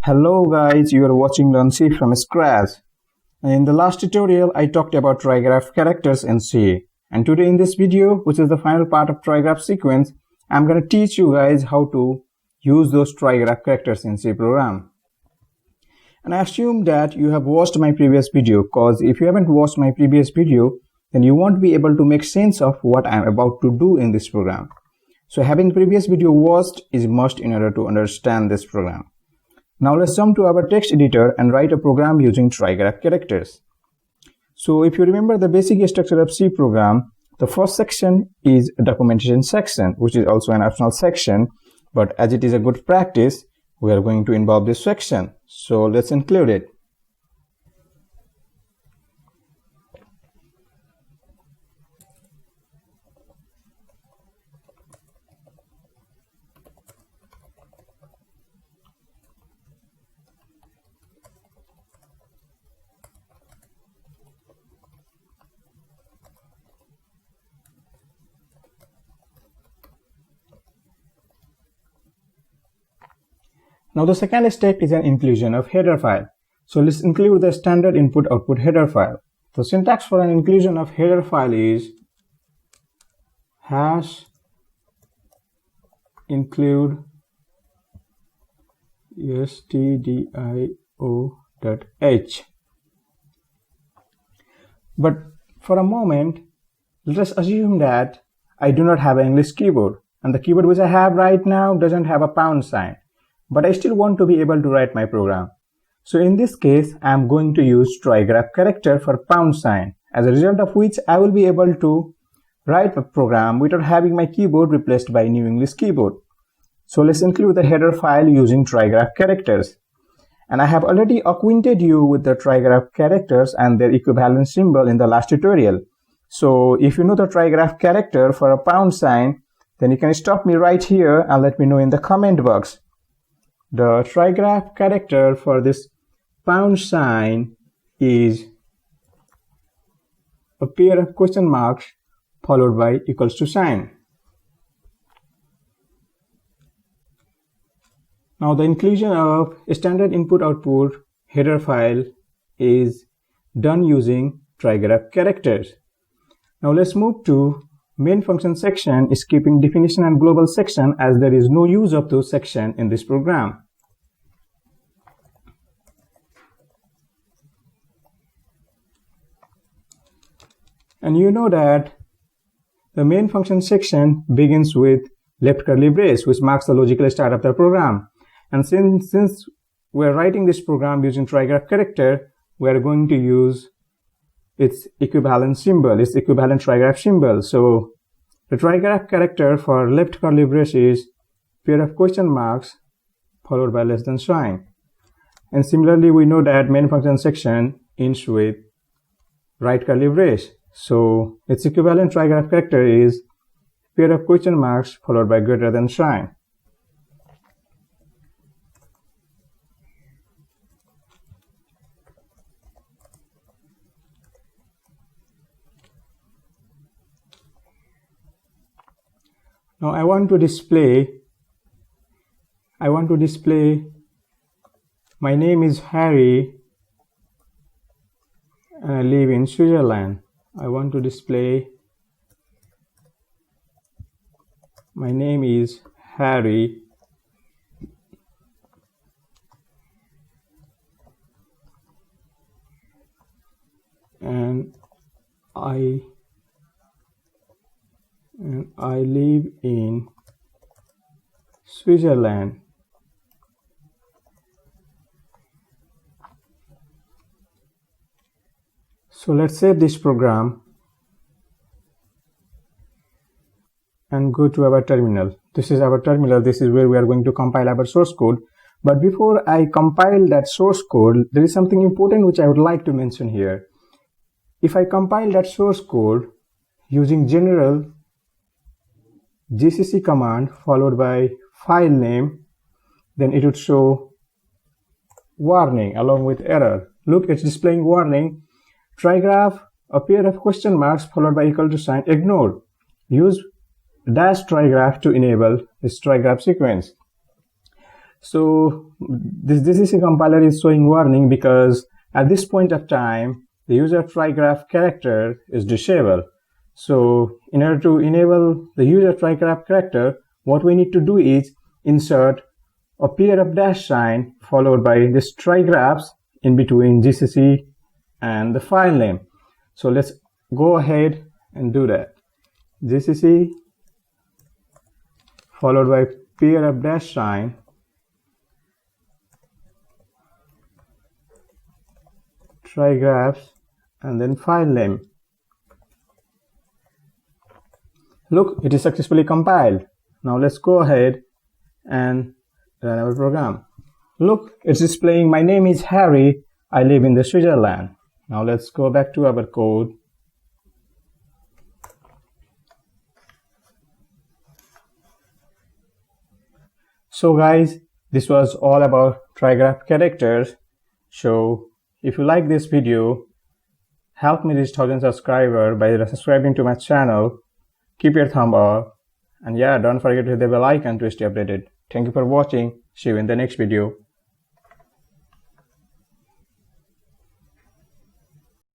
Hello guys, you are watching Learn C from Scratch. In the last tutorial, I talked about trigraph characters in C. And today in this video, which is the final part of trigraph sequence, I'm going to teach you guys how to use those trigraph characters in C program. And I assume that you have watched my previous video, because if you haven't watched my previous video, then you won't be able to make sense of what I'm about to do in this program. So having previous video watched is must in order to understand this program. Now let's jump to our text editor and write a program using trigraph characters. So if you remember the basic structure of C program, the first section is a documentation section, which is also an optional section, but as it is a good practice, we are going to involve this section. So let's include it. Now the second step is an inclusion of header file. So let's include the standard input-output header file. The syntax for an inclusion of header file is hash include stdio.h. But for a moment, let us assume that I do not have an English keyboard, and the keyboard which I have right now doesn't have a pound sign. But I still want to be able to write my program. So in this case, I am going to use trigraph character for pound sign, as a result of which I will be able to write a program without having my keyboard replaced by new English keyboard. So let's include the header file using trigraph characters. And I have already acquainted you with the trigraph characters and their equivalent symbol in the last tutorial. So if you know the trigraph character for a pound sign, then you can stop me right here and let me know in the comment box. The trigraph character for this pound sign is a pair of question marks followed by equals to sign. Now the inclusion of standard input-output header file is done using trigraph characters. Now let's move to main function section, skipping definition and global section, as there is no use of those sections in this program. And you know that the main function section begins with left curly brace, which marks the logical start of the program. And since we're writing this program using trigraph character, we're going to use its equivalent symbol, its equivalent trigraph symbol. So the trigraph character for left curly brace is pair of question marks followed by less than sign. And similarly, we know that main function section ends with right curly brace. So its equivalent trigraph character is pair of question marks followed by greater than sign. Now I want to display my name is Harry and I live in Switzerland. I want to display my name is Harry and I live in Switzerland. So let's save this program and go to our terminal. This is our terminal. This is where we are going to compile our source code. But before I compile that source code, there is something important which I would like to mention here. If I compile that source code using general gcc command followed by file name, then it would show warning along with error. Look, it's displaying warning. Trigraph, a pair of question marks followed by equal to sign ignored. Use dash trigraph to enable this trigraph sequence. So this GCC compiler is showing warning because at this point of time, the user trigraph character is disabled. So in order to enable the user trigraph character, what we need to do is insert a pair of dash sign followed by this trigraphs in between GCC and the file name. So let's go ahead and do that. GCC followed by pair of dash sign, trigraphs, and then file name. Look, it is successfully compiled. Now let's go ahead and run our program. Look, it's displaying my name is Harry, I live in the Switzerland. Now let's go back to our code. So guys, this was all about trigraph characters. So if you like this video, help me reach 1000 subscribers by subscribing to my channel. Keep your thumb up, and yeah, don't forget to hit the bell icon to stay updated. Thank you for watching. See you in the next video.